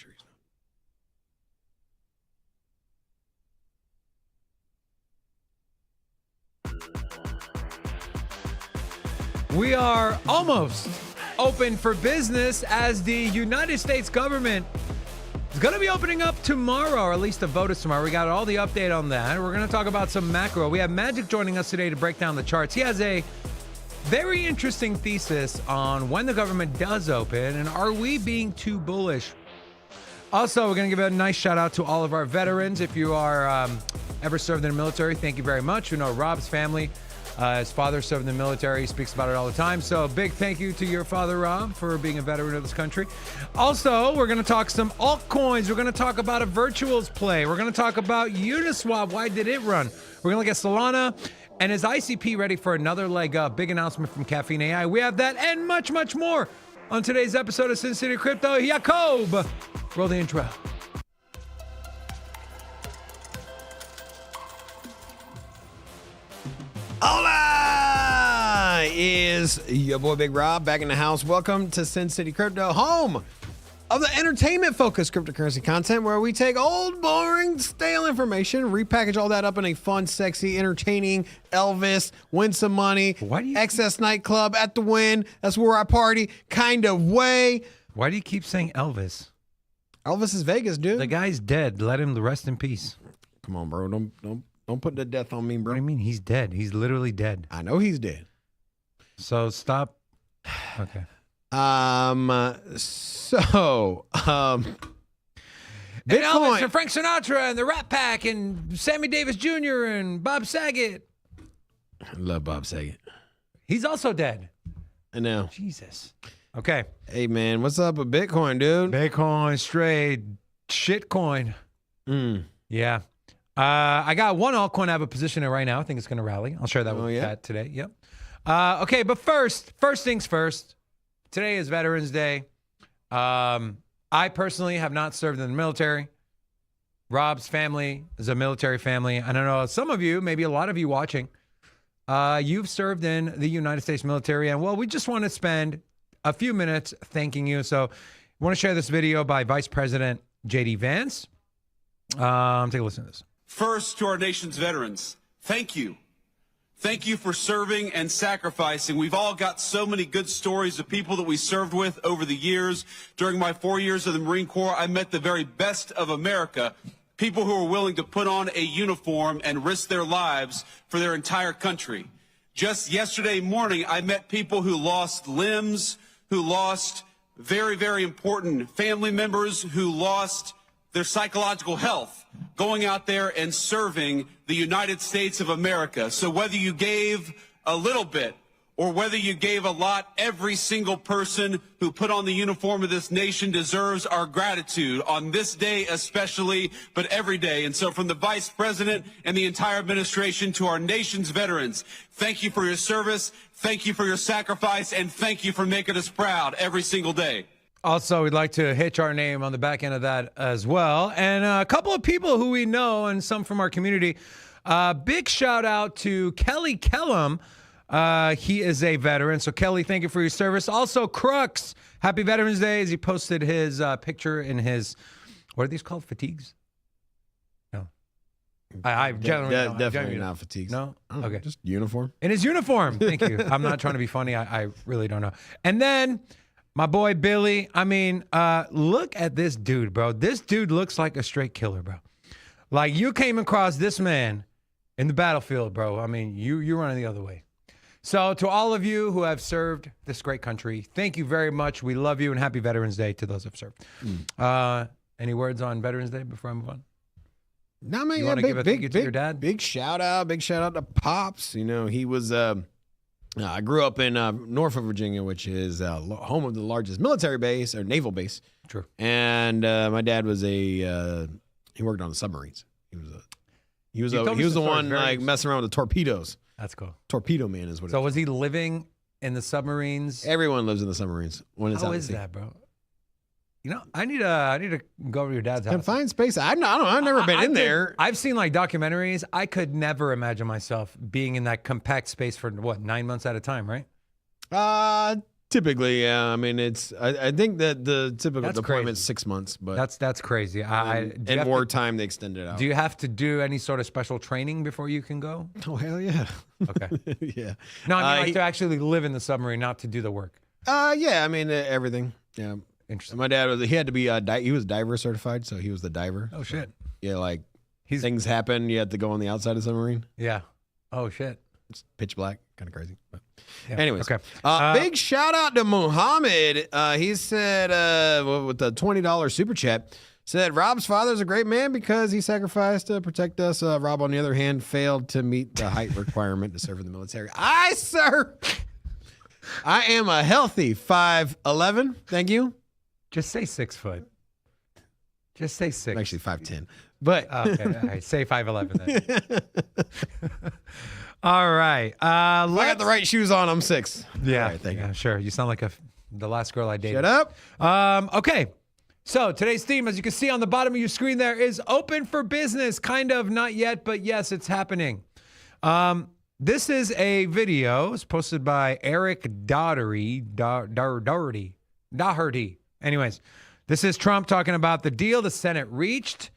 sure he's not. We are almost open for business as the United States government is going to be opening up tomorrow, or at least the vote is tomorrow. We got all the update on that. We're going to talk about some macro. We have MATIC joining us today to break down the charts. He has a very interesting thesis on when the government does open and are we being too bullish. Also, we're going to give a nice shout out to all of our veterans. If you are ever served in the military, thank you very much. You know, Rob's family, his father served in the military. He speaks about it all the time. So big thank you to your father, Rob, for being a veteran of this country. Also, we're going to talk some altcoins. We're going to talk about a virtuals play. We're going to talk about Uniswap. Why did it run? We're going to look at Solana. And is ICP ready for another leg up? Big announcement from Caffeine AI. We have that and much, much more on today's episode of Sin City Crypto. Jacob, roll the intro. Hola! Is your boy Big Rob back in the house. Welcome to Sin City Crypto, home of the entertainment-focused cryptocurrency content where we take old, boring, stale information, repackage all that up in a fun, sexy, entertaining Elvis, win some money, excess nightclub at the win, that's where I party kind of way. Why do you keep saying Elvis? Elvis is Vegas, dude. The guy's dead. Let him rest in peace. Come on, bro. Don't put the death on me, bro. What do you mean? He's dead. He's literally dead. I know he's dead. So stop. Okay. Bitcoin. And Elvis and Frank Sinatra and the Rat Pack and Sammy Davis Jr. and Bob Saget. I love Bob Saget. He's also dead. I know. Jesus. Okay. Hey, man, what's up with Bitcoin, dude? Bitcoin, straight shitcoin. Yeah. I got one altcoin I have a position in right now. I think it's going to rally. I'll share that with Pat today. Yep. Okay, but first things first. Today is Veterans Day. I personally have not served in the military. Rob's family is a military family. I don't know, some of you, maybe a lot of you watching, you've served in the United States military. And, well, we just want to spend a few minutes thanking you. So I want to share this video by Vice President J.D. Vance. Take a listen to this. First, to our nation's veterans, thank you. Thank you for serving and sacrificing. We've all got so many good stories of people that we served with over the years. During my 4 years of the Marine Corps, I met the very best of America, people who are willing to put on a uniform and risk their lives for their entire country. Just yesterday morning, I met people who lost limbs, who lost very, very important family members, who lost their psychological health, going out there and serving the United States of America. So whether you gave a little bit or whether you gave a lot, every single person who put on the uniform of this nation deserves our gratitude on this day especially, but every day. And so from the Vice President and the entire administration to our nation's veterans, thank you for your service, thank you for your sacrifice, and thank you for making us proud every single day. Also, we'd like to hitch our name on the back end of that as well. And a couple of people who we know and some from our community. Big shout out to Kelly Kellum. He is a veteran. So, Kelly, thank you for your service. Also, Crux, happy Veterans Day, as he posted his picture in his, what are these called? Fatigues? No. I generally don't. Definitely not fatigues. No? Okay. Just uniform. In his uniform. Thank you. I'm not trying to be funny. I really don't know. And then my boy Billy, I mean, look at this dude, bro. This dude looks like a straight killer, bro. Like, you came across this man in the battlefield, bro. I mean, you're running the other way. So to all of you who have served this great country, thank you very much. We love you, and happy Veterans Day to those who have served. Any words on Veterans Day before I move on? No, man. You want to give a thank you to your dad? Big shout out to Pops. You know, he was... I grew up in Norfolk, Virginia, which is home of the largest military base or naval base. True. And my dad was he worked on the submarines. He was the one like messing around with the torpedoes. That's cool. Torpedo man is what. So was he living in the submarines? Everyone lives in the submarines when it's out. How is that, bro? You know, I need to go over to your dad's house. Confined space. I've never been in there. I've seen like documentaries. I could never imagine myself being in that compact space for what, 9 months at a time, right? Typically, yeah. I mean, I think that the typical That's deployment is crazy. 6 months, but That's crazy. in wartime they extend it out. Do you have to do any sort of special training before you can go? Oh hell yeah. Okay. Yeah. No, I mean like to actually live in the submarine, not to do the work. Yeah. I mean everything. Yeah. Interesting. My dad he had to be he was diver certified, so he was the diver. Oh shit. Yeah, like things happen, you have to go on the outside of the submarine. Yeah. Oh shit. It's pitch black, kind of crazy. But Yeah. anyways, Okay. Big shout out to Muhammad. He said with the $20 super chat, said Rob's father's a great man because he sacrificed to protect us. Rob, on the other hand, failed to meet the height requirement to serve in the military. Sir, I am a healthy 5'11". Thank you. Just say 6 foot. Just say 6. I'm actually 5'10". But okay, all right. Say 5'11" then. All right. if I got the right shoes on, I'm 6. Yeah. All right, thank you. Sure. You sound like the last girl I dated. Shut up. Okay. So today's theme, as you can see on the bottom of your screen there, is open for business. Kind of, not yet, but yes, it's happening. This is a video. It's posted by Eric Doherty. Anyways, this is Trump talking about the deal the Senate reached.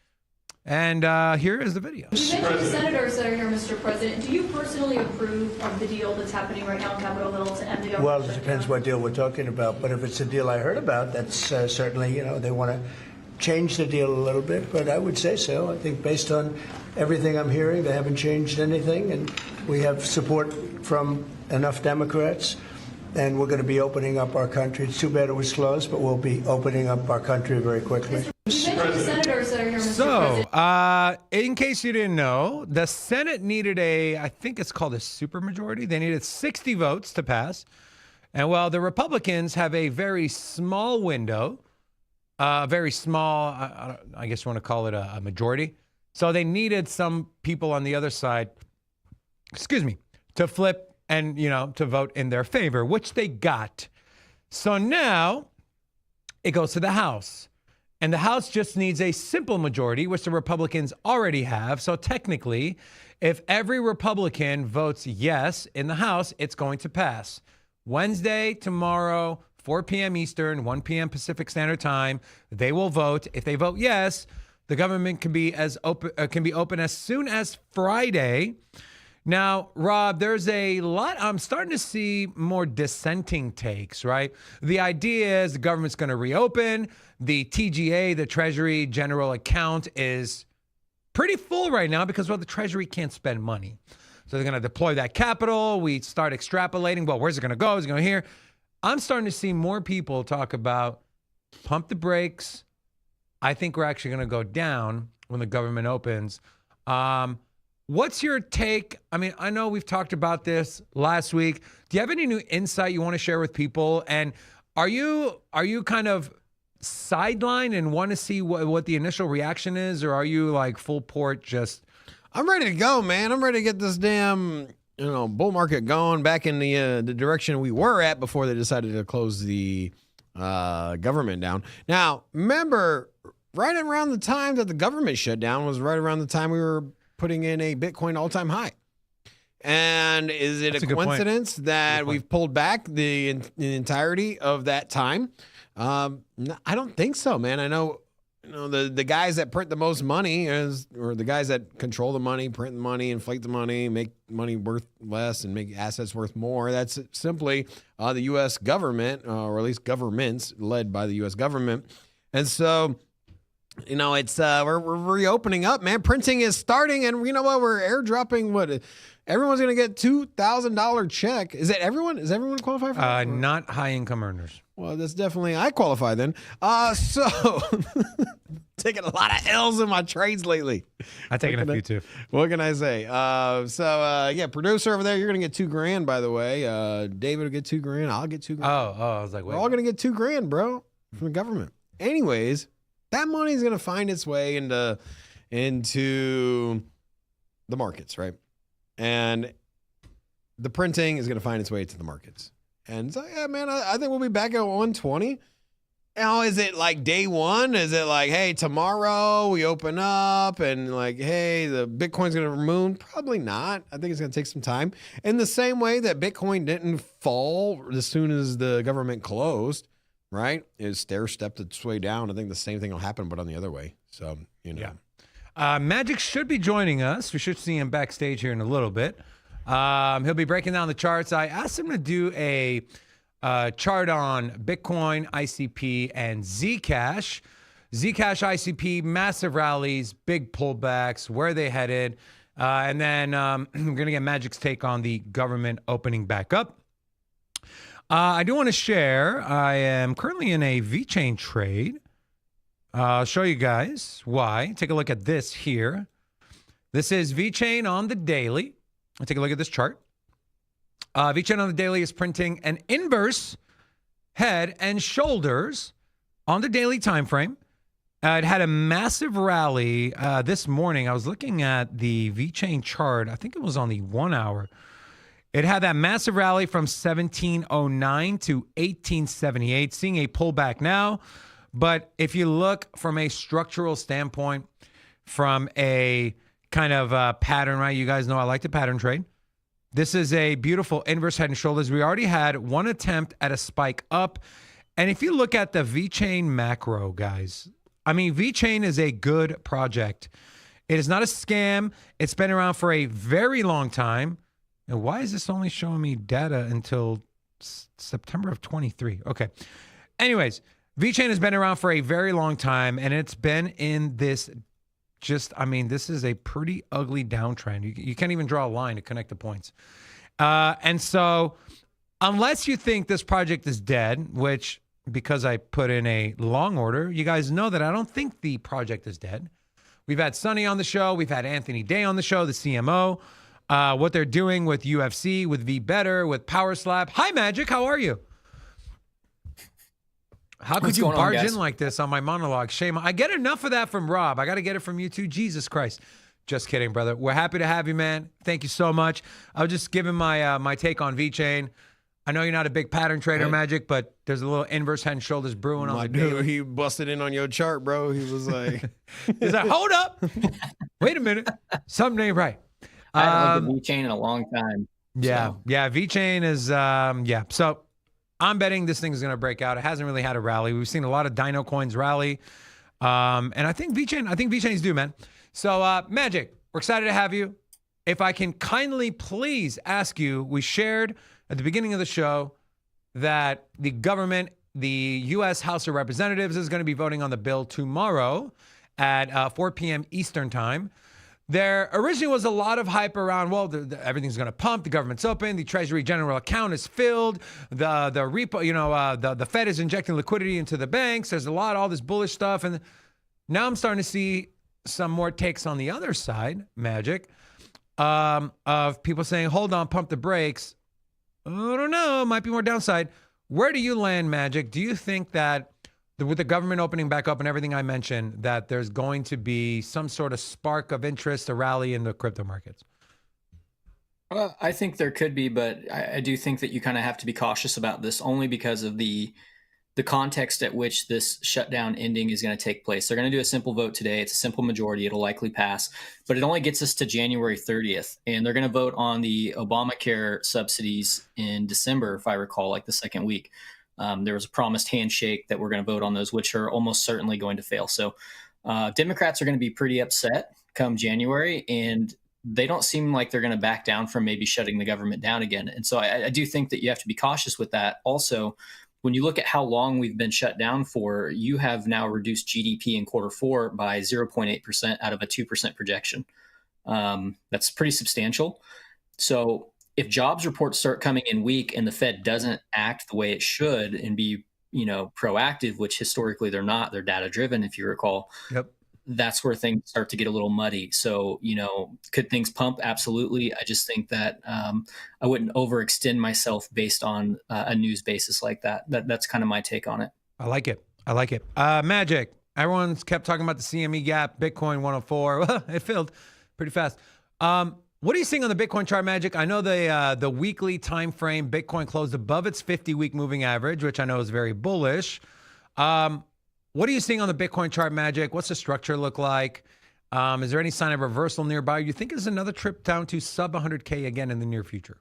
And here is the video. You mentioned the senators that are here, Mr. President. Do you personally approve of the deal that's happening right now on Capitol Hill to end the government? Well, it depends what deal we're talking about. But if it's a deal I heard about, that's certainly, they want to change the deal a little bit. But I would say so. I think based on everything I'm hearing, they haven't changed anything. And we have support from enough Democrats. And we're going to be opening up our country. It's too bad it was closed, but we'll be opening up our country very quickly. You mentioned the senators that are here, Mr. President. In case you didn't know, the Senate needed I think it's called a supermajority. They needed 60 votes to pass. And well, the Republicans have a very small window, very small, I guess you want to call it a majority. So they needed some people on the other side, to flip and, to vote in their favor, which they got. So now it goes to the House. And the House just needs a simple majority, which the Republicans already have. So technically, if every Republican votes yes in the House, it's going to pass. Wednesday, tomorrow, 4 p.m. Eastern, 1 p.m. Pacific Standard Time, they will vote. If they vote yes, the government can be open as soon as Friday. Now, Rob, there's a lot. I'm starting to see more dissenting takes, right? The idea is the government's going to reopen. The TGA, the Treasury General Account, is pretty full right now because, well, the Treasury can't spend money. So they're going to deploy that capital. We start extrapolating. Well, where's it going to go? Is it going here? I'm starting to see more people talk about pump the brakes. I think we're actually going to go down when the government opens. What's your take? I mean, I know we've talked about this last week. Do you have any new insight you want to share with people? And are you kind of sidelined and want to see what the initial reaction is, or are you like full port just? I'm ready to go, man. I'm ready to get this damn bull market going back in the direction we were at before they decided to close the government down. Now, remember, right around the time that the government shut down was right around the time we were putting in a Bitcoin all-time high. And is it a coincidence that we've pulled back the entirety of that time? No, I don't think so, man. I know, the guys that print the most money or the guys that control the money, print the money, inflate the money, make money worth less and make assets worth more. That's simply the U.S. government, or at least governments led by the U.S. government. And so, it's we're reopening up, man. Printing is starting, and you know what? We're airdropping what everyone's gonna get $2,000 check. Is it everyone? Is everyone qualify for that? Not high income earners. Well, that's definitely I qualify then. So taking a lot of L's in my trades lately. I've taken a few too. What can I say? Yeah, producer over there, you're gonna get $2,000, by the way. David will get $2,000. I'll get $2,000. Oh, I was like, wait. We're all gonna get $2,000, bro, from the government. Anyways, that money is gonna find its way into the markets, right? And the printing is gonna find its way to the markets. And so, yeah, man, I think we'll be back at 120. Now, is it like day one? Is it like, hey, tomorrow we open up and like, hey, the Bitcoin's going to moon? Probably not. I think it's going to take some time. In the same way that Bitcoin didn't fall as soon as the government closed, right? It stair-stepped its way down. I think the same thing will happen, but on the other way. So, you know. Yeah. Magic should be joining us. We should see him backstage here in a little bit. He'll be breaking down the charts. I asked him to do a chart on Bitcoin, ICP, and Zcash. Zcash, ICP, massive rallies, big pullbacks, where they headed. And then we're going to get Magic's take on the government opening back up. I do want to share, I am currently in a VeChain trade. I'll show you guys why. Take a look at this here. This is VeChain on the daily. I'll take a look at this chart. VeChain on the daily is printing an inverse head and shoulders on the daily time frame. It had a massive rally this morning. I was looking at the VeChain chart. I think it was on the 1 hour. It had that massive rally from 1709 to 1878, seeing a pullback now. But if you look from a structural standpoint, from a kind of pattern, right? You guys know I like to pattern trade. This is a beautiful inverse head and shoulders. We already had one attempt at a spike up. And if you look at the VeChain macro, guys, I mean, VeChain is a good project. It is not a scam. It's been around for a very long time. And why is this only showing me data until September of 23? Okay. Anyways, VeChain has been around for a very long time, and it's been in this this is a pretty ugly downtrend. You can't even draw a line to connect the points. And so unless you think this project is dead, which because I put in a long order, you guys know that I don't think the project is dead. We've had Sonny on the show. We've had Anthony Day on the show, the CMO. What they're doing with UFC, with VBetter, with Power Slap. Hi, Magic. How are you? How could you barge in like this on my monologue? Shame. I get enough of that from Rob. I got to get it from you too. Jesus Christ. Just kidding, brother. We're happy to have you, man. Thank you so much. I was just giving my my take on VeChain. I know you're not a big pattern trader, Magic, but there's a little inverse head and shoulders brewing on the dude. He busted in on your chart, bro. He was like, he's like, hold up. Wait a minute. Something ain't right. I haven't looked at VeChain in a long time. Yeah. So. Yeah. VeChain is, So I'm betting this thing is going to break out. It hasn't really had a rally. We've seen a lot of Dino coins rally. And I think VeChain's due, man. So, Magic, we're excited to have you. If I can kindly please ask you, we shared at the beginning of the show that the government, the U.S. House of Representatives, is going to be voting on the bill tomorrow at 4 p.m. Eastern time. There originally was a lot of hype around, well, everything's going to pump. The government's open. The Treasury General account is filled. The repo, the Fed is injecting liquidity into the banks. There's all this bullish stuff. And now I'm starting to see some more takes on the other side, Magic, of people saying, hold on, pump the brakes. I don't know. Might be more downside. Where do you land, Magic? Do you think that with the government opening back up and everything I mentioned, that there's going to be some sort of spark of interest, a rally in the crypto markets? Well, I think there could be, but I do think that you kind of have to be cautious about this only because of the context at which this shutdown ending is going to take place. They're going to do a simple vote today. It's a simple majority. It'll likely pass, but it only gets us to January 30th. And they're going to vote on the Obamacare subsidies in December, if I recall, like the second week. There was a promised handshake that we're going to vote on those, which are almost certainly going to fail. So Democrats are going to be pretty upset come January, and they don't seem like they're going to back down from maybe shutting the government down again. And so I do think that you have to be cautious with that. Also, when you look at how long we've been shut down for, you have now reduced GDP in Q4 by 0.8% out of a 2% projection. That's pretty substantial. So if jobs reports start coming in weak and the Fed doesn't act the way it should and be, proactive, which historically they're not, they're data driven, if you recall. Yep. That's where things start to get a little muddy. So, could things pump? Absolutely. I just think that I wouldn't overextend myself based on a news basis like that. That's kind of my take on it. I like it. Magic. Everyone's kept talking about the CME gap, Bitcoin 104. Well, it filled pretty fast. What are you seeing on the Bitcoin chart, Magic? I know the weekly time frame, Bitcoin closed above its 50-week moving average, which I know is very bullish. What are you seeing on the Bitcoin chart, Magic? What's the structure look like? Is there any sign of reversal nearby? You think there's another trip down to sub 100K again in the near future?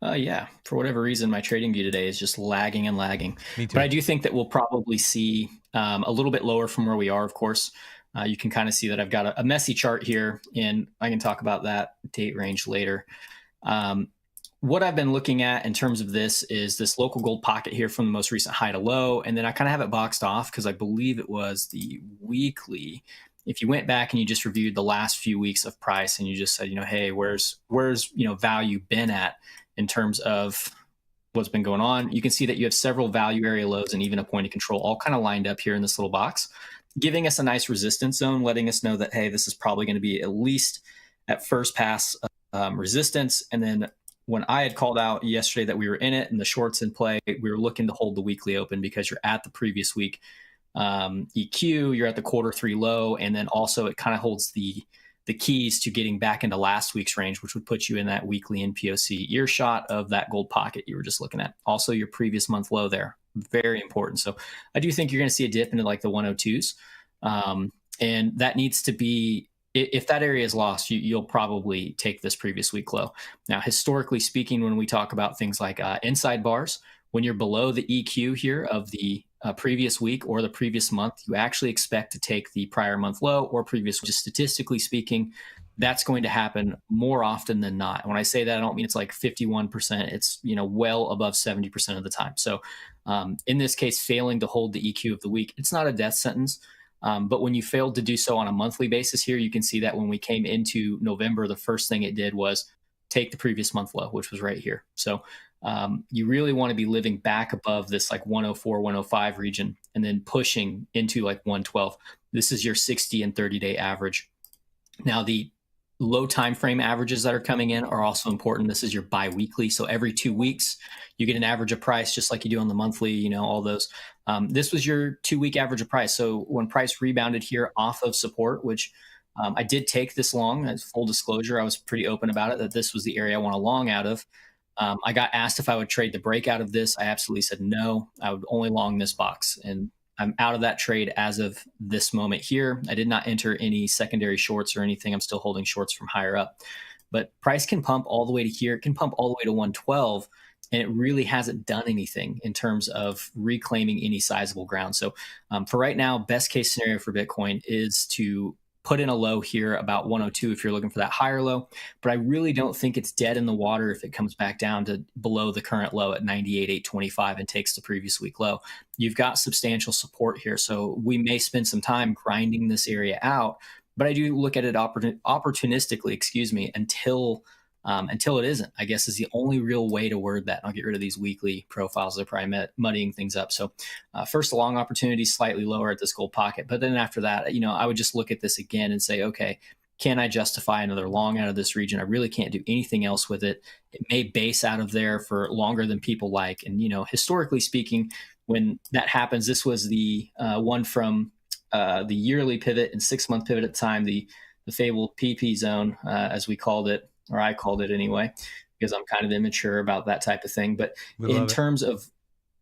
Yeah, for whatever reason, my trading view today is just lagging and lagging. Me too. But I do think that we'll probably see a little bit lower from where we are, of course. You can kind of see that I've got a messy chart here, and I can talk about that date range later. What I've been looking at in terms of this is this local gold pocket here from the most recent high to low, and then I kind of have it boxed off because I believe it was the weekly. If you went back and you just reviewed the last few weeks of price and you just said, hey, where's value been at in terms of what's been going on, you can see that you have several value area lows and even a point of control all kind of lined up here in this little box, giving us a nice resistance zone, letting us know that, hey, this is probably going to be at least at first pass resistance. And then when I had called out yesterday that we were in it and the shorts in play, we were looking to hold the weekly open because you're at the previous week EQ, you're at the Q3 low, and then also it kind of holds the keys to getting back into last week's range, which would put you in that weekly NPOC earshot of that gold pocket you were just looking at. Also your previous month low there, very important. So I do think you're going to see a dip into like the 102s. And that needs to be, if that area is lost, you'll probably take this previous week low. Now, historically speaking, when we talk about things like inside bars, when you're below the EQ here of the previous week or the previous month, you actually expect to take the prior month low or previous. Just statistically speaking, that's going to happen more often than not. When I say that, I don't mean it's like 51%. It's well above 70% of the time. So in this case, failing to hold the EQ of the week, it's not a death sentence. But when you failed to do so on a monthly basis here, you can see that when we came into November, the first thing it did was take the previous month low, which was right here. So you really want to be living back above this like 104, 105 region and then pushing into like 112. This is your 60 and 30-day average. Now, the low time frame averages that are coming in are also important. This is your biweekly. So every 2 weeks, you get an average of price, just like you do on the monthly, all those. This was your 2-week average of price. So when price rebounded here off of support, which I did take this long, as full disclosure, I was pretty open about it, that this was the area I want to long out of. I got asked if I would trade the breakout of this. I absolutely said no. I would only long this box. And I'm out of that trade as of this moment here. I did not enter any secondary shorts or anything. I'm still holding shorts from higher up. But price can pump all the way to here. It can pump all the way to 112. And it really hasn't done anything in terms of reclaiming any sizable ground. So for right now, best case scenario for Bitcoin is to put in a low here about 102 if you're looking for that higher low. But I really don't think it's dead in the water if it comes back down to below the current low at 98,825 and takes the previous week low. You've got substantial support here. So we may spend some time grinding this area out, but I do look at it opportunistically, until it isn't, I guess, is the only real way to word that. I'll get rid of these weekly profiles. They're probably muddying things up. So first, a long opportunity, slightly lower at this gold pocket. But then after that, I would just look at this again and say, okay, can I justify another long out of this region? I really can't do anything else with it. It may base out of there for longer than people like. And, historically speaking, when that happens, this was the one from the yearly pivot and 6-month pivot at the time, the fabled PP zone, as we called it, or I called it anyway, because I'm kind of immature about that type of thing. But in terms of,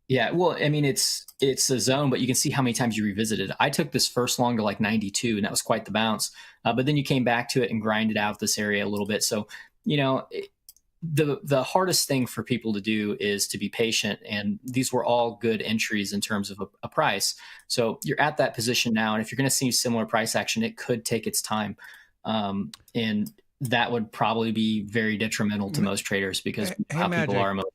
it's a zone, but you can see how many times you revisited. I took this first long to like 92, and that was quite the bounce. But then you came back to it and grinded out this area a little bit. So, the hardest thing for people to do is to be patient. And these were all good entries in terms of a price. So you're at that position now. And if you're going to see similar price action, it could take its time. And that would probably be very detrimental to most traders because how people are emotional.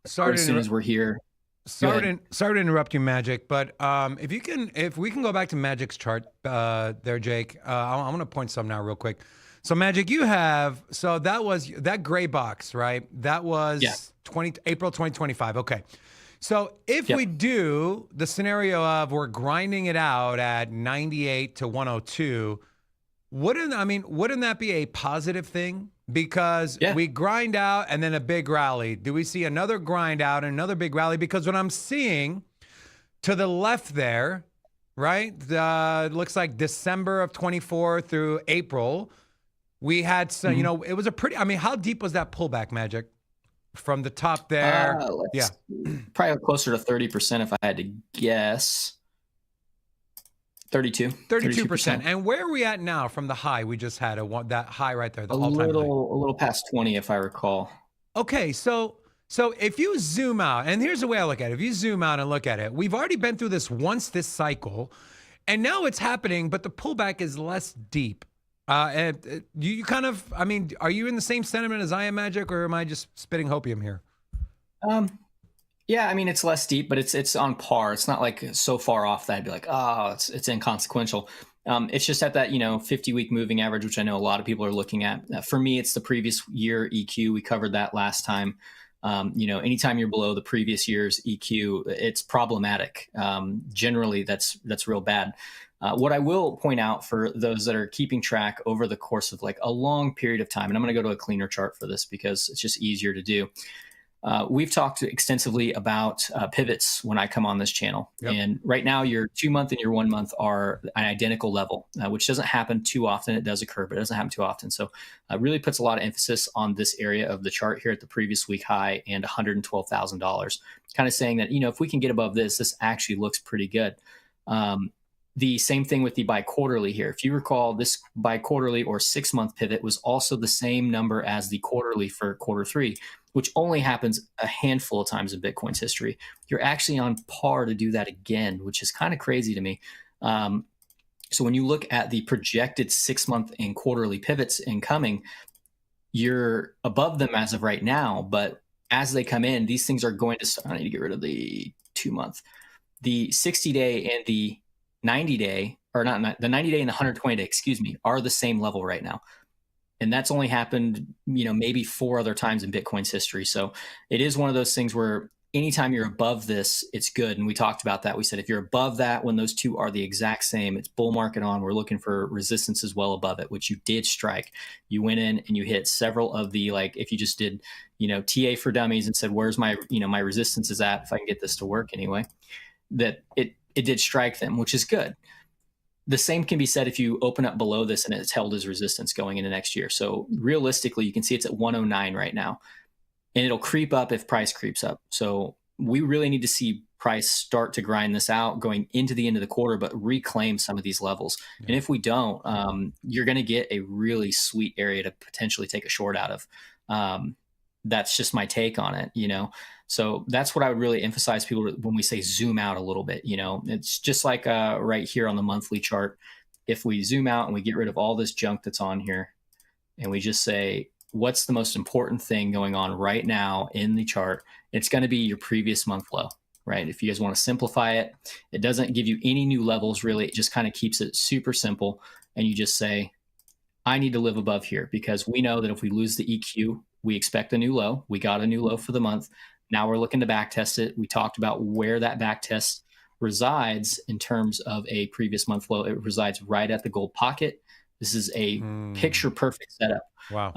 As soon as we're here. Sorry to interrupt you, Magic, but if we can go back to Magic's chart there, Jake, I want to point some now real quick. So Magic, that was that gray box, right? That was April 2025. Okay. So if we do the scenario of we're grinding it out at 98 to 102, wouldn't that be a positive thing? Because we grind out and then a big rally. Do we see another grind out and another big rally? Because what I'm seeing to the left there, right? It looks like December of 24 through April, we had some, it was a pretty, how deep was that pullback, Magic? from the top there? Yeah, probably closer to 30% if I had to guess. 32%. And where are we at now from the high we just had? That high right there, the a all-time high. a little past 20, if I recall. Okay, so if you zoom out, and here's the way I look at it. If you zoom out and look at it, we've already been through this once this cycle, and now it's happening, but the pullback is less deep. And you kind of, I mean, are you in the same sentiment as I am, Magic, or am I just spitting hopium here? Yeah, I mean, it's less deep, but it's on par. It's not like so far off that I'd be like, oh, it's inconsequential. It's just at that, 50-week moving average, which I know a lot of people are looking at. For me, it's the previous year EQ. We covered that last time. Anytime you're below the previous year's EQ, it's problematic. Generally, that's real bad. What I will point out for those that are keeping track over the course of like a long period of time, and I'm going to go to a cleaner chart for this because it's just easier to do. We've talked extensively about pivots when I come on this channel. Yep. And right now your 2 month and your 1 month are an identical level, which doesn't happen too often. It does occur, but it doesn't happen too often. So it really puts a lot of emphasis on this area of the chart here at the previous week high and $112,000, kind of saying that, if we can get above this, this actually looks pretty good. The same thing with the bi-quarterly here. If you recall, this bi-quarterly or 6 month pivot was also the same number as the quarterly for Q3, which only happens a handful of times in Bitcoin's history. You're actually on par to do that again, which is kind of crazy to me. So when you look at the projected 6 month and quarterly pivots incoming, you're above them as of right now. But as they come in, these things are going to, I need to get rid of the 2 month, the 60-day and the 90-day, or not the 90-day and the 120-day, excuse me, are the same level right now. And that's only happened, maybe 4 other times in Bitcoin's history. So it is one of those things where anytime you're above this, it's good. And we talked about that. We said, if you're above that, when those two are the exact same, it's bull market on. We're looking for resistance as well above it, which you did strike. You went in and you hit several of the, like, if you just did, TA for dummies and said, where's my, my resistance is at, if I can get this to work anyway, that it did strike them, which is good. The same can be said if you open up below this and it's held as resistance going into next year. So realistically, you can see it's at 109 right now, and it'll creep up if price creeps up. So we really need to see price start to grind this out going into the end of the quarter, but reclaim some of these levels. Yeah. And if we don't, you're going to get a really sweet area to potentially take a short out of. That's just my take on it, So that's what I would really emphasize people when we say zoom out a little bit. It's just like right here on the monthly chart. If we zoom out and we get rid of all this junk that's on here and we just say, what's the most important thing going on right now in the chart? It's going to be your previous month low, right? If you guys want to simplify it, it doesn't give you any new levels really. It just kind of keeps it super simple. And you just say, I need to live above here because we know that if we lose the EQ, we expect a new low. We got a new low for the month. Now we're looking to back test it. We talked about where that back test resides in terms of a previous month low. It resides right at the gold pocket. This is a picture perfect setup. Wow.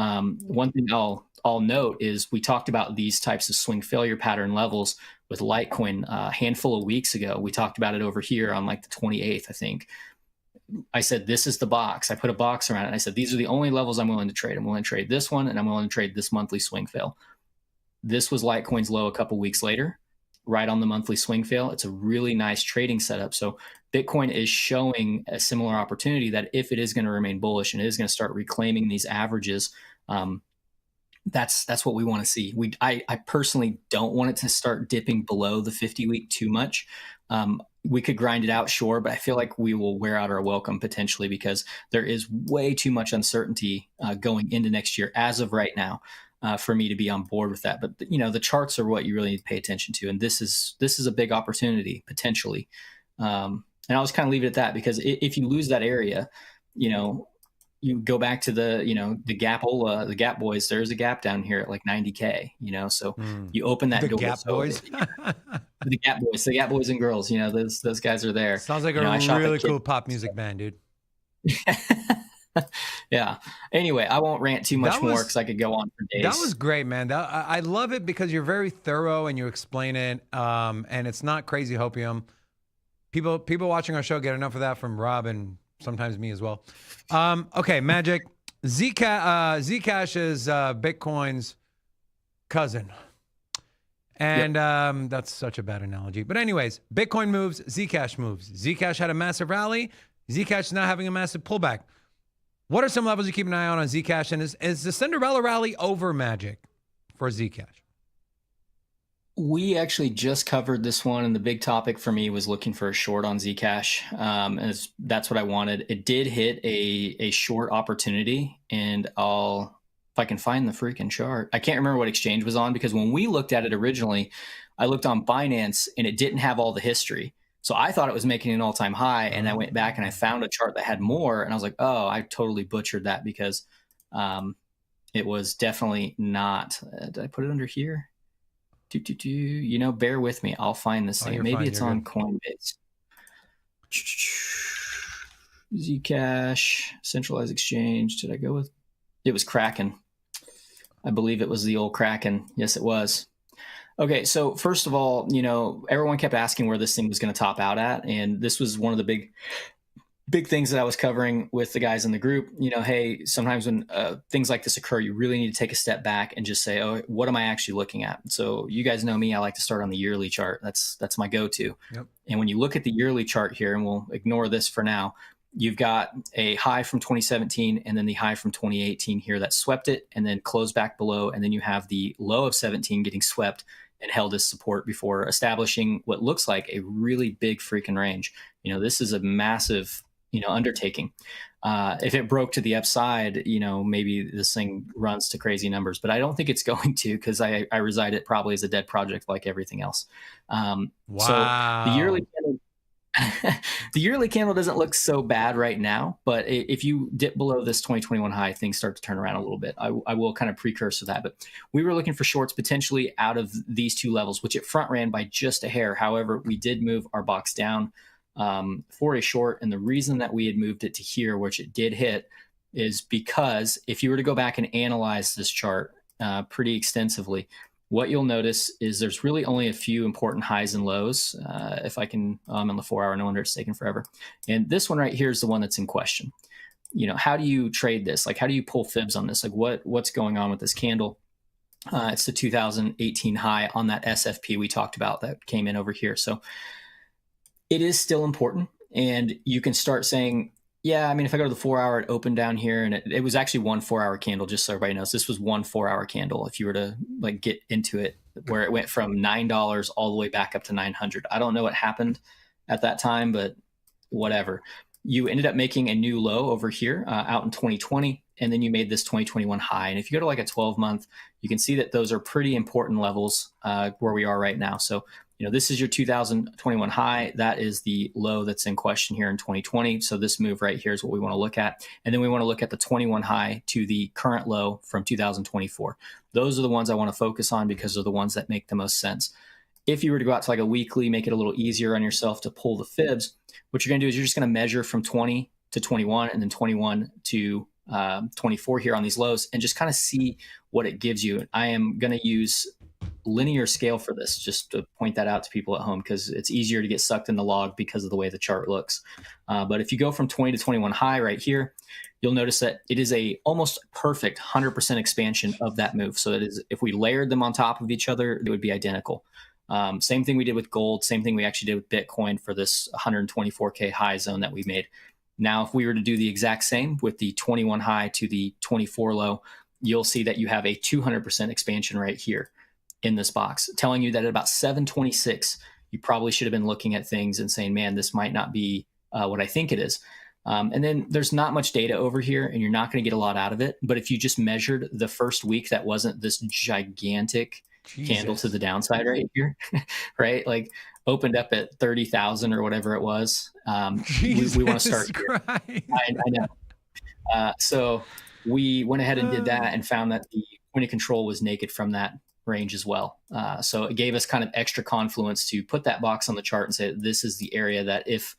One thing I'll note is we talked about these types of swing failure pattern levels with Litecoin a handful of weeks ago. We talked about it over here on like the 28th, I think. I said, this is the box. I put a box around it. And I said, these are the only levels I'm willing to trade. I'm willing to trade this one, and I'm willing to trade this monthly swing fail. This was Litecoin's low a couple weeks later, right on the monthly swing fail. It's a really nice trading setup. So Bitcoin is showing a similar opportunity that if it is going to remain bullish and it is going to start reclaiming these averages, that's what we want to see. I personally don't want it to start dipping below the 50-week too much. We could grind it out, sure, but I feel like we will wear out our welcome potentially because there is way too much uncertainty going into next year as of right now for me to be on board with that. But the charts are what you really need to pay attention to, and this is a big opportunity potentially. And I'll just kind of leave it at that because if you lose that area, you go back to the Gap-ola, the Gap boys. There's a gap down here at like 90K. So you open that door. Gap boys. The Gap boys and girls, those guys are there. Sounds like a really cool pop music band, dude. Yeah. Anyway, I won't rant too much more because I could go on for days. That was great, man. I love it because you're very thorough and you explain it. And it's not crazy hopium. People watching our show get enough of that from Rob and sometimes me as well. Okay, Magic. Zcash is Bitcoin's cousin. And that's such a bad analogy. But anyways, Bitcoin moves, Zcash moves. Zcash had a massive rally. Zcash is now having a massive pullback. What are some levels you keep an eye on Zcash? And is the Cinderella rally over Magic for Zcash? We actually just covered this one, and the big topic for me was looking for a short on Zcash. That's what I wanted. It did hit a short opportunity, and if I can find the freaking chart. I can't remember what exchange was on, because when we looked at it originally, I looked on Binance and it didn't have all the history. So I thought it was making an all-time high, and I went back and I found a chart that had more, and I was like, oh, I totally butchered that, because it was definitely not. Did I put it under here? You know, bear with me. I'll find this thing. Maybe it's on Coinbase. Zcash, centralized exchange. Did I go with? It was Kraken. I believe it was the old Kraken. Yes, it was. Okay, so first of all, you know, everyone kept asking where this thing was going to top out at, and this was one of the big things that I was covering with the guys in the group. You know, hey, sometimes when things like this occur, you really need to take a step back and just say, oh, what am I actually looking at? So you guys know me, I like to start on the yearly chart. That's my go-to. Yep. And when you look at the yearly chart here, and we'll ignore this for now, you've got a high from 2017 and then the high from 2018 here that swept it and then closed back below. And then you have the low of 17 getting swept and held as support before establishing what looks like a really big freaking range. You know, this is a massive, you know, undertaking. If it broke to the upside, you know, maybe this thing runs to crazy numbers, but I don't think it's going to, because I reside it probably as a dead project like everything else. Wow. So the yearly candle doesn't look so bad right now, but if you dip below this 2021 high, things start to turn around a little bit. I will kind of precursor that, but we were looking for shorts potentially out of these two levels, which it front ran by just a hair. However, we did move our box down for a short, and the reason that we had moved it to here, which it did hit, is because if you were to go back and analyze this chart pretty extensively, what you'll notice is there's really only a few important highs and lows. If I can, I'm on the 4 hour, no wonder it's taking forever. And this one right here is the one that's in question. You know, how do you trade this? Like, how do you pull fibs on this? Like, what's going on with this candle? It's the 2018 high on that SFP we talked about that came in over here. So it is still important, and you can start saying, yeah, I mean, if I go to the 4 hour, it opened down here, and it was actually 1 4 hour candle, just so everybody knows. This was 1 4 hour candle. If you were to like get into it, where it went from $9 all the way back up to 900. I don't know what happened at that time, but whatever. You ended up making a new low over here out in 2020, and then you made this 2021 high. And if you go to like a 12-month, you can see that those are pretty important levels where we are right now. So, you know, this is your 2021 high. That is the low that's in question here in 2020. So this move right here is what we want to look at. And then we want to look at the 21 high to the current low from 2024. Those are the ones I want to focus on because they're the ones that make the most sense. If you were to go out to like a weekly, make it a little easier on yourself to pull the fibs, what you're going to do is you're just going to measure from 20 to 21 and then 21 to 24 here on these lows and just kind of see what it gives you. I am going to use linear scale for this, just to point that out to people at home, because it's easier to get sucked in the log because of the way the chart looks. But if you go from 20 to 21 high right here, you'll notice that it is a almost perfect 100% expansion of that move. So it is, if we layered them on top of each other, it would be identical. Same thing we did with gold, same thing we actually did with Bitcoin for this 124K high zone that we made. Now, if we were to do the exact same with the 21 high to the 24 low, you'll see that you have a 200% expansion right here in this box, telling you that at about 726, you probably should have been looking at things and saying, man, this might not be what I think it is. And then there's not much data over here, and you're not going to get a lot out of it. But if you just measured the first week, that wasn't this gigantic candle to the downside right here, right? Like opened up at 30,000 or whatever it was. We want to start here. I know. So we went ahead and did that and found that the point of control was naked from that range as well. So it gave us kind of extra confluence to put that box on the chart and say, this is the area that if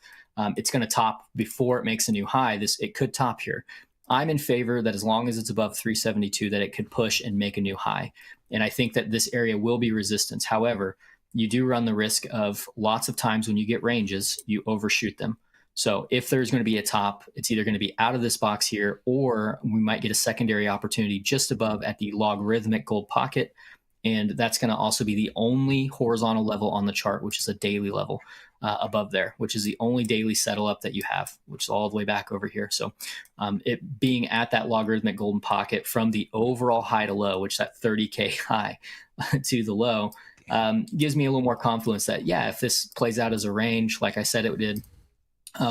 it's going to top before it makes a new high, it could top here. I'm in favor that as long as it's above 372, that it could push and make a new high. And I think that this area will be resistance. However, you do run the risk of lots of times when you get ranges, you overshoot them. So if there's going to be a top, it's either going to be out of this box here, or we might get a secondary opportunity just above at the logarithmic gold pocket. And that's going to also be the only horizontal level on the chart, which is a daily level above there, which is the only daily settle up that you have, which is all the way back over here. So it being at that logarithmic golden pocket from the overall high to low, which is that 30K high to the low, gives me a little more confidence that, yeah, if this plays out as a range, like I said it did,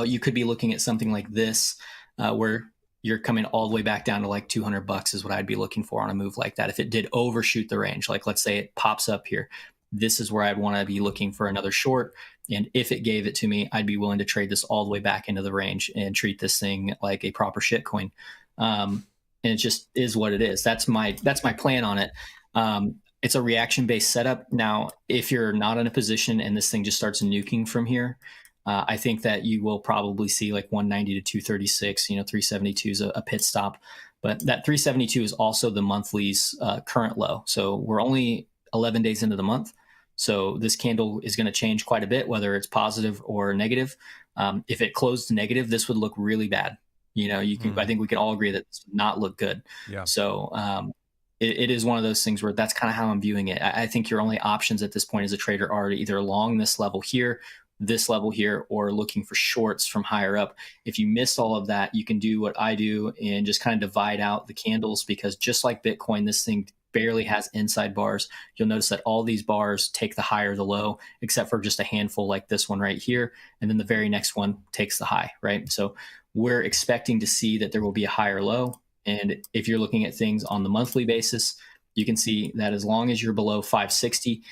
you could be looking at something like this, where you're coming all the way back down to like $200 is what I'd be looking for on a move like that. If it did overshoot the range, like let's say it pops up here, this is where I'd want to be looking for another short. And if it gave it to me, I'd be willing to trade this all the way back into the range and treat this thing like a proper shitcoin. And it just is what it is. That's my plan on it. It's a reaction-based setup. Now, if you're not in a position and this thing just starts nuking from here, I think that you will probably see like 190 to 236, 372 is a pit stop. But that 372 is also the monthly's current low. So we're only 11 days into the month. So this candle is going to change quite a bit, whether it's positive or negative. If it closed negative, this would look really bad. I think we can all agree that this would not look good. Yeah. So it is one of those things where that's kind of how I'm viewing it. I think your only options at this point as a trader are to either along this level here, or looking for shorts from higher up. If you missed all of that, you can do what I do and just kind of divide out the candles, because just like Bitcoin, this thing barely has inside bars. You'll notice that all these bars take the high or the low, except for just a handful like this one right here. And then the very next one takes the high, right? So we're expecting to see that there will be a higher low. And if you're looking at things on the monthly basis, you can see that as long as you're below 560,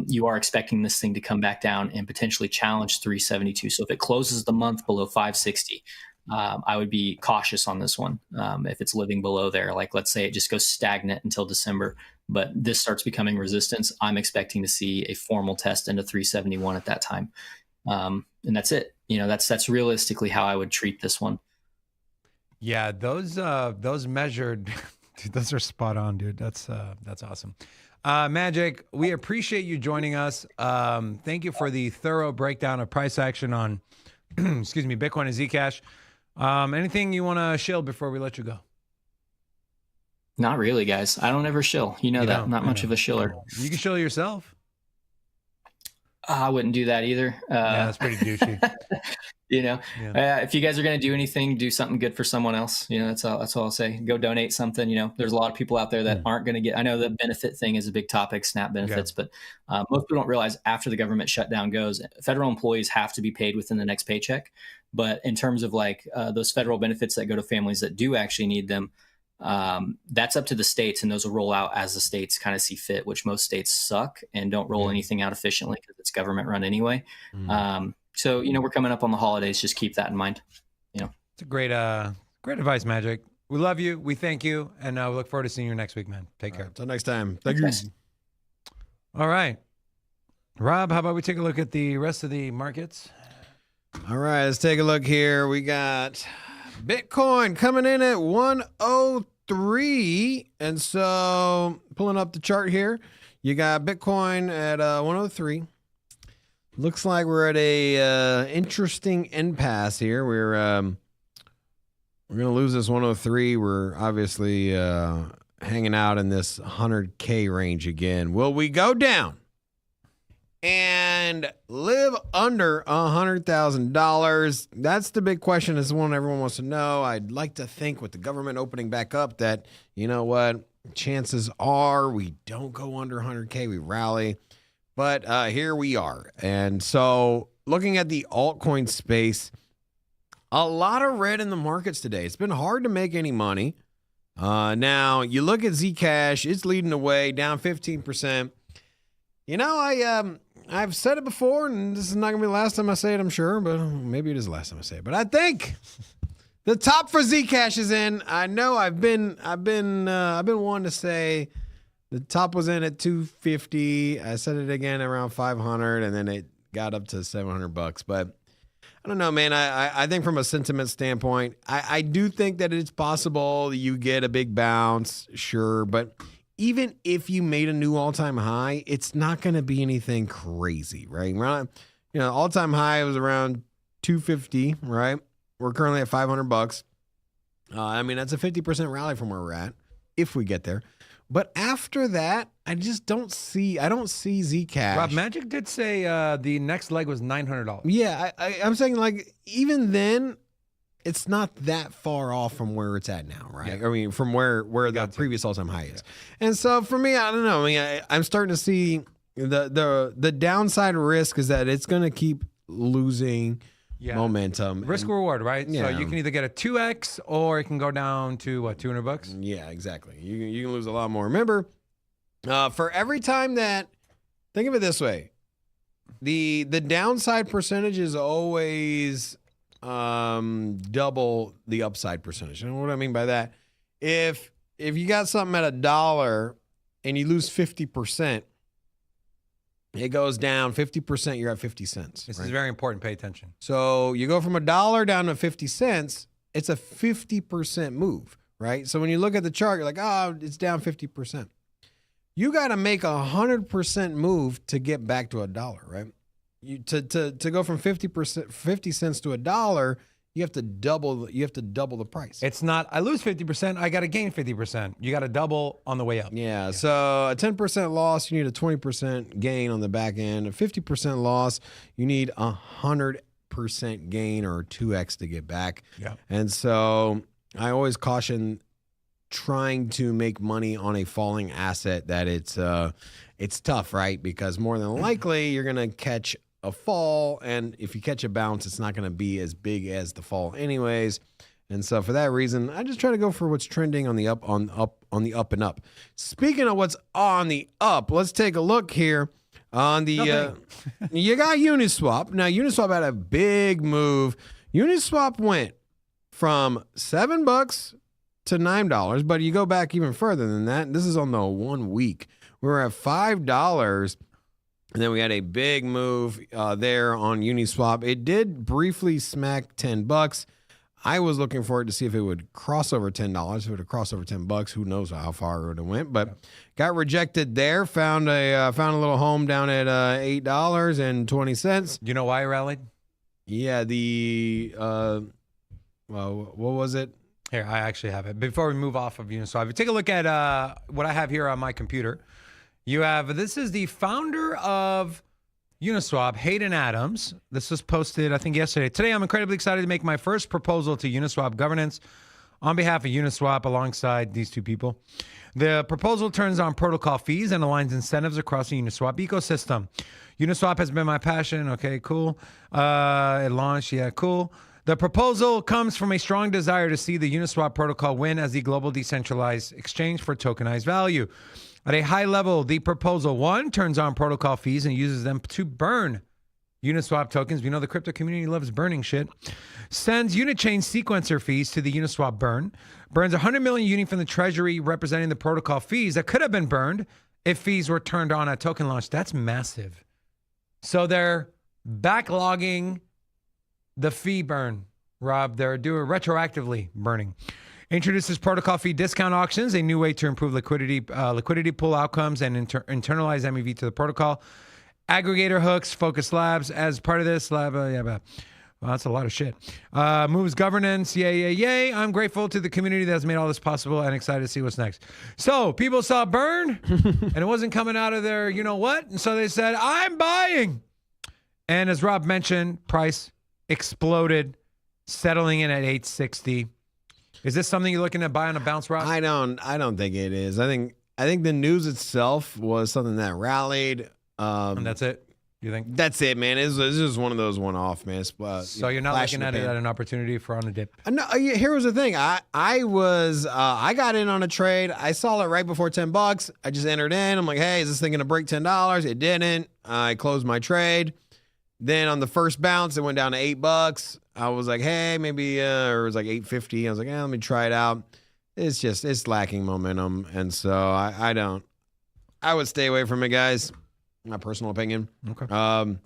you are expecting this thing to come back down and potentially challenge 372. So if it closes the month below 560, I would be cautious on this one. If it's living below there, like let's say it just goes stagnant until December, but this starts becoming resistance, I'm expecting to see a formal test into 371 at that time. And that's it. That's realistically how I would treat this one. Yeah, those measured, dude, those are spot on, dude. That's awesome. Magic, we appreciate you joining us. Thank you for the thorough breakdown of price action on, excuse me, Bitcoin and Zcash. Anything you want to shill before we let you go? Not really, guys. I don't ever shill. That. Not much of a shiller. You can shill yourself. I wouldn't do that either. Yeah, that's pretty douchey. If you guys are going to do anything, do something good for someone else. That's all I'll say. Go donate something. There's a lot of people out there that aren't going to get, I know the benefit thing is a big topic, SNAP benefits, but most people don't realize after the government shutdown goes, federal employees have to be paid within the next paycheck. But in terms of like those federal benefits that go to families that do actually need them, that's up to the states, and those will roll out as the states kind of see fit, which most states suck and don't roll anything out efficiently because it's government run anyway. So, we're coming up on the holidays. Just keep that in mind. It's a great advice, Magic. We love you. We thank you. And we look forward to seeing you next week, man. Take care. Until next time. Thank you. All right. Rob, how about we take a look at the rest of the markets? All right, let's take a look here. We got Bitcoin coming in at 103. And so pulling up the chart here, you got Bitcoin at 103. Looks like we're at a interesting impasse here. We're going to lose this 103. We're obviously hanging out in this 100K range again. Will we go down and live under $100,000? That's the big question. It's the one everyone wants to know. I'd like to think with the government opening back up that, you know what, chances are we don't go under 100K. We rally. But here we are. And so looking at the altcoin space, a lot of red in the markets today. It's been hard to make any money. Now, you look at Zcash, it's leading the way, down 15%. I've said it before, and this is not going to be the last time I say it, I'm sure, but maybe it is the last time I say it. But I think the top for Zcash is in. I know I've been wanting to say the top was in at 250. I said it again around 500, and then it got up to $700. But I don't know, man. I think from a sentiment standpoint, I do think that it's possible that you get a big bounce, sure. But even if you made a new all-time high, it's not going to be anything crazy, right? We're not, all-time high was around 250, right? We're currently at $500. That's a 50% rally from where we're at, if we get there. But after that, I don't see Zcash. Rob, Magic did say the next leg was $900. Yeah, I'm saying like even then, it's not that far off from where it's at now, right? Yeah. I mean, from where the previous all-time high is. And so for me, I don't know. I mean, I'm starting to see the downside risk is that it's going to keep losing momentum. Risk reward, right? Yeah. So you can either get a 2x or it can go down to what, $200? Yeah, exactly. You can lose a lot more. Remember, for every time that, think of it this way, the downside percentage is always double the upside percentage. You know what I mean by that? If you got something at $1 and you lose 50%, it goes down 50%, you're at 50 cents. This is very important. Pay attention. So you go from $1 down to 50 cents, it's a 50% move, right? So when you look at the chart, you're like, oh, it's down 50%. You got to make 100% move to get back to $1, right? To go from 50 cents to $1, you have to double the price. It's not, I lose 50%, I got to gain 50%. You got to double on the way up. Yeah, so a 10% loss, you need a 20% gain on the back end. A 50% loss, you need 100% gain or 2x to get back. Yeah. And so I always caution trying to make money on a falling asset that it's tough, right? Because more than likely you're going to catch a fall, and if you catch a bounce, it's not going to be as big as the fall anyways. And so for that reason, I just try to go for what's trending on the up and up. Speaking of what's on the up, let's take a look here on the you got Uniswap. Now Uniswap had a big move. Uniswap went from $7 to $9, but you go back even further than that. This is on the 1 week. We were at $5. And then we had a big move there on Uniswap. It did briefly smack $10. I was looking for it to see if it would cross over $10. If it would cross over $10, who knows how far it would have went. But got rejected there. Found a little home down at $8.20. Do you know why it rallied? Yeah, what was it? Here, I actually have it. Before we move off of Uniswap, take a look at what I have here on my computer. This is the founder of Uniswap, Hayden Adams. This was posted, I think, yesterday. Today, I'm incredibly excited to make my first proposal to Uniswap governance on behalf of Uniswap alongside these two people. The proposal turns on protocol fees and aligns incentives across the Uniswap ecosystem. Uniswap has been my passion. Okay, cool. It launched. Yeah, cool. The proposal comes from a strong desire to see the Uniswap protocol win as the global decentralized exchange for tokenized value. At a high level, the proposal, 1, turns on protocol fees and uses them to burn Uniswap tokens. We know the crypto community loves burning shit. Sends Unichain sequencer fees to the Uniswap burn. Burns 100 million uni from the treasury, representing the protocol fees that could have been burned if fees were turned on at token launch. That's massive. So they're backlogging the fee burn, Rob. They're doing retroactively burning. Introduces protocol fee discount auctions, a new way to improve liquidity pool outcomes and internalize MEV to the protocol. Aggregator hooks, Focus Labs as part of this. Well, that's a lot of shit. Moves governance, yay. I'm grateful to the community that has made all this possible and excited to see what's next. So people saw burn and it wasn't coming out of their you-know-what. And so they said, I'm buying. And as Rob mentioned, price exploded, settling in at 860. Is this something you're looking to buy on a bounce, Rob? I don't think it is. I think the news itself was something that rallied. And that's it? You think? That's it, man. It's just one of those one-off, man. So you're not looking at it at an opportunity for on a dip? No, here was the thing. I got in on a trade. I saw it right before $10. I just entered in. I'm like, hey, is this thing going to break $10? It didn't. I closed my trade. Then on the first bounce, it went down to $8. I was like, hey, maybe, or it was like $8.50. I was like, let me try it out. It's lacking momentum. And so I would stay away from it, guys. My personal opinion. Okay.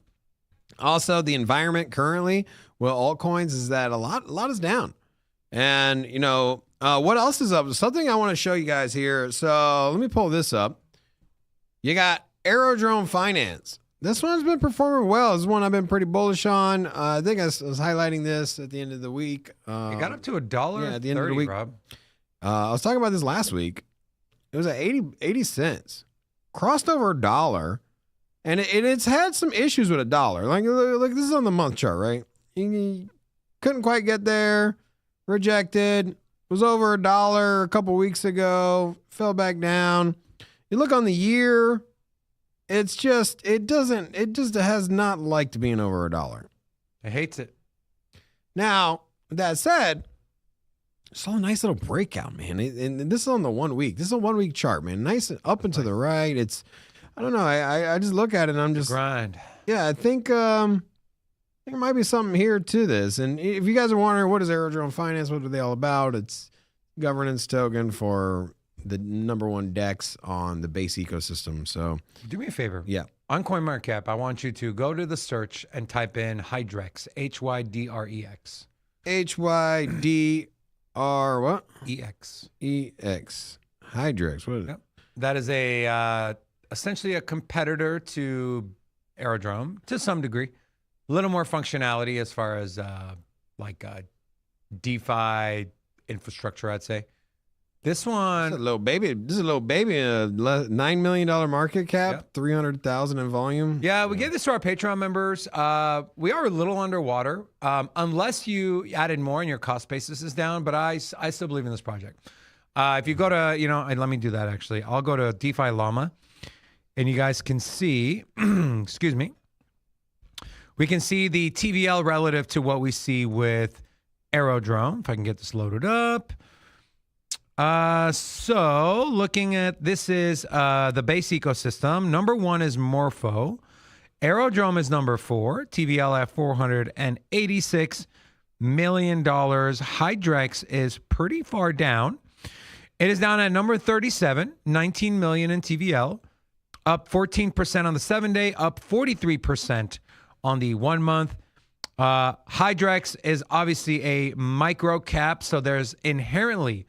Also, the environment currently with altcoins is that a lot is down. And, what else is up? Something I want to show you guys here. So let me pull this up. You got Aerodrome Finance. This one's been performing well. This is one I've been pretty bullish on. I think I was highlighting this at the end of the week. It got up to $1.30, at the end of the week. Rob. I was talking about this last week. It was at 80 cents. Crossed over $1. And it's had some issues with $1. Like this is on the month chart, right? You couldn't quite get there. Rejected. Was over $1 a couple weeks ago. Fell back down. You look on the year. It just has not liked being over $1. It hates it. Now, that said, saw a nice little breakout, man. And this is on the 1 week. This is a 1 week chart, man. Nice up and to the right. It's, I don't know. I just look at it and I'm just grind. Yeah, I think there might be something here to this. And if you guys are wondering what is Aerodrome Finance, what are they all about? It's governance token for the #1 DEX on the base ecosystem. So do me a favor. Yeah. On CoinMarketCap, I want you to go to the search and type in Hydrex, HYDREX. HYDR what? EX. EX. Hydrex. What is it? Yep. That is essentially a competitor to Aerodrome to some degree. A little more functionality as far as DeFi infrastructure, I'd say. This one, this is a little baby. $9 million market cap, Yep. 300,000 in volume. yeah, we gave this to our Patreon members. We are a little underwater, unless you added more and your cost basis is down. But I still believe in this project. If you go to, and let me do that actually. I'll go to DeFi Llama, and you guys can see. Excuse me. We can see the TVL relative to what we see with Aerodrome. If I can get this loaded up. So looking at this is the base ecosystem. #1 is Morpho. Aerodrome is #4. TVL at $486 million. Hydrex is pretty far down. It is down at number 37, 19 million in TVL, up 14% on the 7-day, up 43% on the 1 month. Hydrex is obviously a micro cap, so there's inherently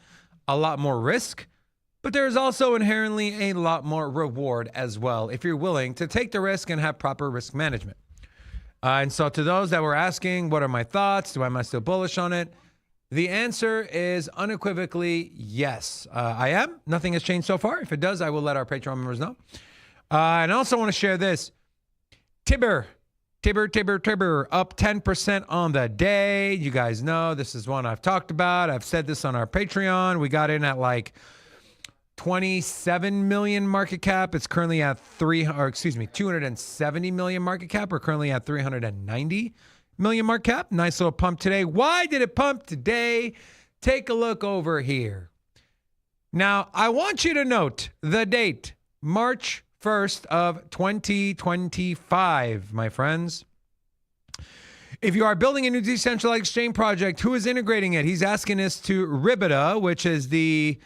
a lot more risk, but there's also inherently a lot more reward as well if you're willing to take the risk and have proper risk management. And so to those that were asking, what are my thoughts? Am I still bullish on it? The answer is unequivocally yes. I am. Nothing has changed so far. If it does, I will let our Patreon members know. And I also want to share this. Tibber, up 10% on the day. You guys know this is one I've talked about. I've said this on our Patreon. We got in at like 27 million market cap. It's currently at 270 million market cap. We're currently at 390 million market cap. Nice little pump today. Why did it pump today? Take a look over here. Now, I want you to note the date, March 1st of 2025, my friends. If you are building a new decentralized exchange project, who is integrating it? He's asking us to RIBITA, which is the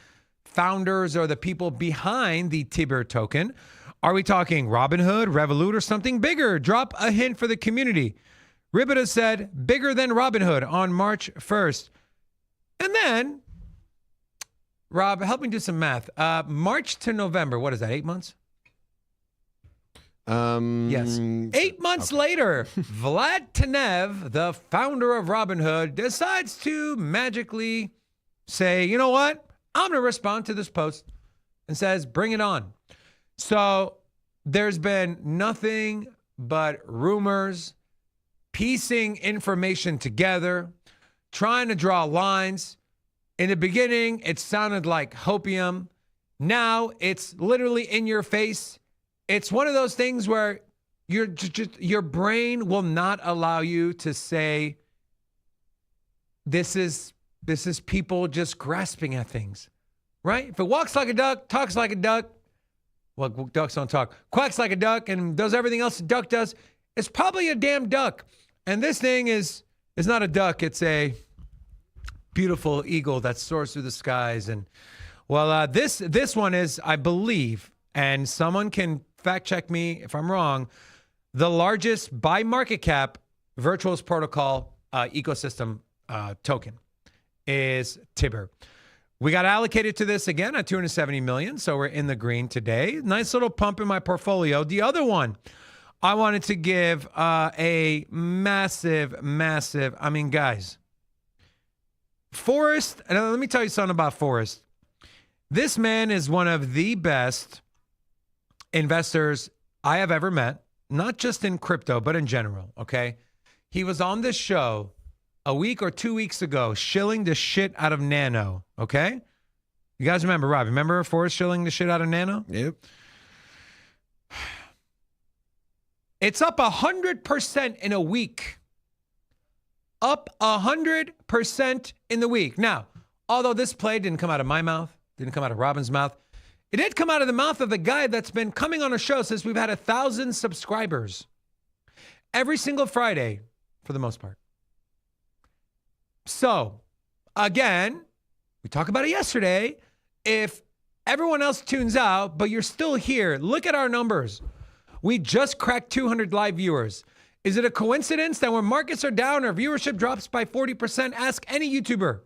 founders or the people behind the Tibber token. Are we talking Robinhood, Revolut, or something bigger? Drop a hint for the community. RIBITA said bigger than Robinhood on March 1st. And then, Rob, help me do some math. March to November, what is that, 8 months? Yes. 8 months later, Vlad Tenev, the founder of Robinhood, decides to magically say, you know what? I'm going to respond to this post and says, bring it on. So there's been nothing but rumors, piecing information together, trying to draw lines. In the beginning, it sounded like hopium. Now it's literally in your face. It's one of those things where your brain will not allow you to say, this is people just grasping at things, right? If it walks like a duck, talks like a duck, well, ducks don't talk, quacks like a duck, and does everything else a duck does, it's probably a damn duck. And this thing is not a duck. It's a beautiful eagle that soars through the skies. And well, this one is, I believe, and someone can fact check me if I'm wrong, the largest by market cap virtuals protocol ecosystem token is Tibber. We got allocated to this again at 270 million, so we're in the green today. Nice little pump in my portfolio. The other one, I wanted to give a massive, I mean, guys, Forest, and let me tell you something about Forest. This man is one of the best investors I have ever met, not just in crypto, but in general, okay? He was on this show a week or 2 weeks ago, shilling the shit out of Nano, okay? You guys remember, Rob? Remember Forrest shilling the shit out of Nano? Yep. It's up 100% in a week. Up 100% in the week. Now, although this play didn't come out of my mouth, didn't come out of Robin's mouth, it did come out of the mouth of the guy that's been coming on a show since we've had 1,000 subscribers. Every single Friday, for the most part. So, again, we talked about it yesterday. If everyone else tunes out, but you're still here, look at our numbers. We just cracked 200 live viewers. Is it a coincidence that when markets are down, our viewership drops by 40%? Ask any YouTuber.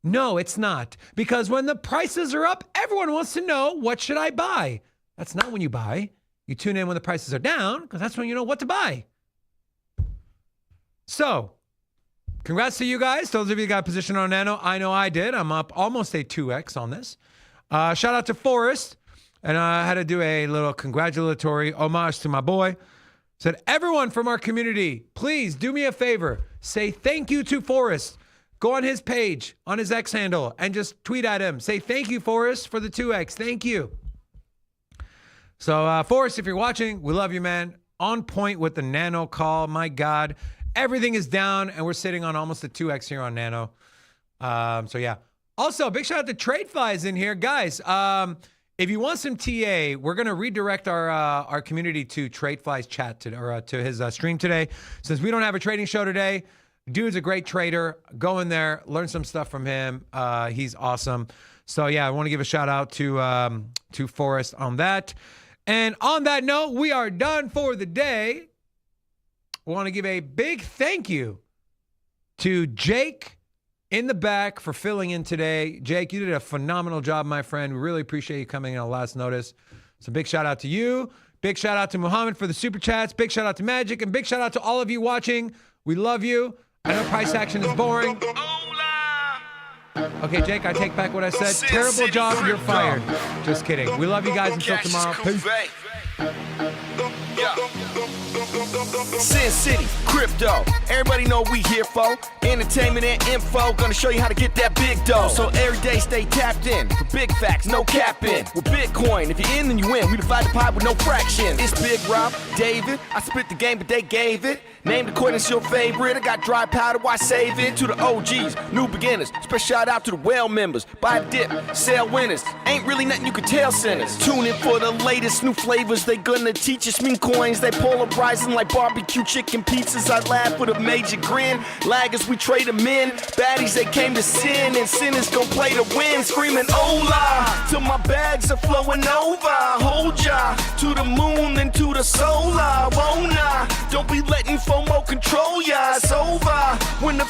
No, it's not. Because when the prices are up, everyone wants to know, what should I buy? That's not when you buy. You tune in when the prices are down, because that's when you know what to buy. So, congrats to you guys. Those of you that got position on Nano, I know I did. I'm up almost a 2x on this. Shout out to Forrest. And I had to do a little congratulatory homage to my boy. Said, everyone from our community, please do me a favor. Say thank you to Forrest. Go on his page, on his X handle, and just tweet at him. Say thank you, Forrest, for the 2x. Thank you. So, Forrest, if you're watching, we love you, man. On point with the Nano call. My God. Everything is down, and we're sitting on almost a 2x here on Nano. So, yeah. Also, big shout out to TradeFlies in here. Guys, if you want some TA, we're going to redirect our community to TradeFlies chat to his stream today. Since we don't have a trading show today, dude's a great trader. Go in there, learn some stuff from him. He's awesome. So yeah, I want to give a shout out to Forrest on that. And on that note, we are done for the day. We want to give a big thank you to Jake in the back for filling in today. Jake, you did a phenomenal job, my friend. We really appreciate you coming in on last notice. So big shout out to you. Big shout out to Muhammad for the super chats. Big shout out to Magic. And big shout out to all of you watching. We love you. I know price action is boring. Okay, Jake, I take back what I said. Terrible job. You're fired. Just kidding. We love you guys until tomorrow. Peace. Sin City, crypto, everybody know we here for entertainment and info, gonna show you how to get that big dough. So every day stay tapped in, for big facts, no capping. With Bitcoin, if you're in then you win, we divide the pie with no fraction. It's Big Rob, David, I split the game but they gave it. Named according to your favorite, I got dry powder, why save it? To the OGs, new beginners, special shout out to the well members. Buy the dip, sell winners, ain't really nothing you can tell sinners. Tune in for the latest new flavors, they gonna teach us mean coins. They polarizing like barbecue chicken pizzas. I laugh with a major grin. Laggers, we trade them in. Baddies, they came to sin, and sinners gon' play to win. Screaming hola, till my bags are flowing over. Hold ya, to the moon, then to the solar. Won't I? Don't be letting FOMO control ya. It's over when the